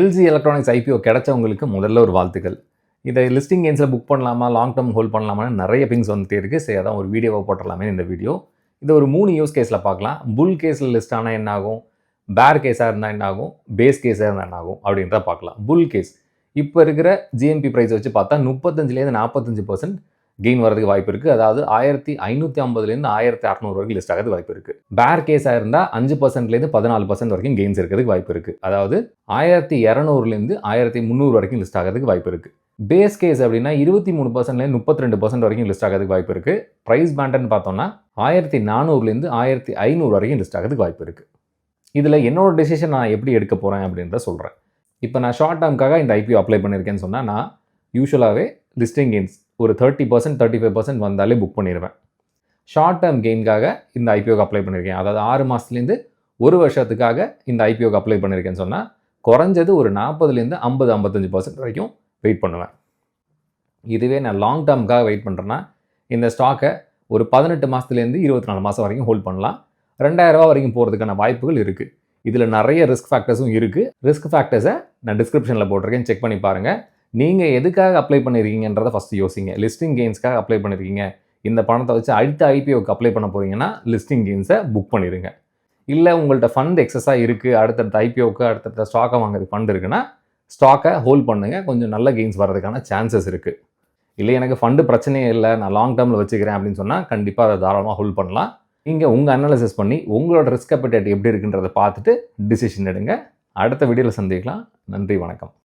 LG electronics IPO கிடைச்சவங்களுக்கு முதல்ல ஒரு வாழ்த்துக்கள். இதை லிஸ்டிங் கெயின்ஸில் புக் பண்ணலாமா, லாங் டேர்ம் ஹோல்ட் பண்ணலாமான்னு நிறைய பிங்ஸ் வந்துட்டே இருக்குது. சரி, அதான் ஒரு வீடியோவை போட்டுடலாமே இந்த வீடியோ. இதை ஒரு 3 யூஸ் கேஸில் பார்க்கலாம். புல் கேஸில் லிஸ்ட் ஆனால் என்ன ஆகும், பேர் கேஸாக இருந்தால் என்ன ஆகும், பேஸ் கேஸாக இருந்தால் என்ன ஆகும் அப்படின்றத பார்க்கலாம். புல் கேஸ் இப்போ இருக்கிற ஜிஎன்பி ப்ரைஸ் வச்சு பார்த்தா 35% 45% கெயின் வரதுக்கு வாய்ப்பு இருக்குது. அதாவது 1550 1600 வரைக்கும் லிஸ்ட் ஆகிறதுக்கு வாய்ப்பு இருக்குது. பேர் கேஸாக இருந்தால் 5% 14% வரைக்கும் கெயின்ஸ் இருக்கிறதுக்கு வாய்ப்பு இருக்குது. அதாவது 1200 1300 வரைக்கும் லிஸ்ட் ஆகிறதுக்கு வாய்ப்பு இருக்குது. பேஸ் கேஸ் அப்படின்னா 23% 32% வரைக்கும் லிஸ்ட் ஆகிறதுக்கு வாய்ப்பு இருக்குது. ப்ரைஸ் பேண்டர்னு பார்த்தோம்னா 1400 1500 வரைக்கும் லிஸ்ட் ஆகிறதுக்கு வாய்ப்பு இருக்குது. இதில் என்னோட டெசிஷன் நான் எப்படி எடுக்க போகிறேன் அப்படின்றத சொல்கிறேன். இப்போ நான் ஷார்ட் டேர்முக்காக இந்த ஐபிஓ அப்ளை பண்ணியிருக்கேன்னு சொன்னால், நான் யூஸ்வலாகவே லிஸ்டிங் கெயின்ஸ் ஒரு 30% 35% வந்தாலே புக் பண்ணிடுவேன். ஷார்ட் டேர்ம் கெயின்காக இந்த ஐபிஓக்கு அப்ளை பண்ணியிருக்கேன். அதாவது 6 மாதத்துலேருந்து 1 வருஷத்துக்காக இந்த ஐபிஓக்கு அப்ளை பண்ணியிருக்கேன்னு சொன்னால், குறைஞ்சது ஒரு 40% 50-55% வரைக்கும் வெயிட் பண்ணுவேன். இதுவே நான் லாங் டேர்முக்காக வெயிட் பண்ணுறேன்னா, இந்த ஸ்டாக்கை ஒரு 18 மாதத்துலேருந்து 24 மாதம் வரைக்கும் ஹோல்ட் பண்ணலாம். 2000 ரூபா வரைக்கும் போகிறதுக்கான வாய்ப்புகள் இருக்குது. இதில் நிறைய ரிஸ்க் ஃபேக்டர்ஸும் இருக்குது. ரிஸ்க் ஃபேக்டர்ஸை நான் டிஸ்கிரிப்ஷனில் போட்டிருக்கேன், செக் பண்ணி பாருங்கள். நீங்கள் எதுக்காக அப்ளை பண்ணியிருக்கீங்கன்றதை ஃபஸ்ட்டு யோசிங்க. லிஸ்டிங் கெயின்ஸ்க்காக அப்ளை பண்ணியிருக்கீங்க, இந்த பணத்தை வச்சு அடுத்த ஐபிஓக்கு அப்ளை பண்ண போகிறீங்கன்னா லிஸ்டிங் கெயின்ஸை புக் பண்ணிடுங்க. இல்லை உங்கள்கிட்ட ஃபண்ட் எக்ஸஸாக இருக்குது, அடுத்தடுத்த ஐபிஓக்கு அடுத்தடுத்த ஸ்டாக்கை வாங்குறது ஃபண்ட் இருக்குன்னா ஸ்டாக்கை ஹோல்ட் பண்ணுங்கள். கொஞ்சம் நல்ல கெயின்ஸ் வர்றதுக்கான சான்சஸ் இருக்குது. இல்லை எனக்கு ஃபண்டு பிரச்சனையே இல்லை, நான் லாங் டேர்மில் வச்சுக்கிறேன் அப்படின்னு சொன்னால் கண்டிப்பாக அதை தாராளமாக ஹோல்ட் பண்ணலாம். நீங்கள் உங்கள் அனாலிசிஸ் பண்ணி உங்களோட ரிஸ்க் அப்பிடைட் எப்படி இருக்குன்றதை பார்த்துட்டு டிசிஷன் எடுங்க. அடுத்த வீடியோவில் சந்திக்கலாம். நன்றி, வணக்கம்.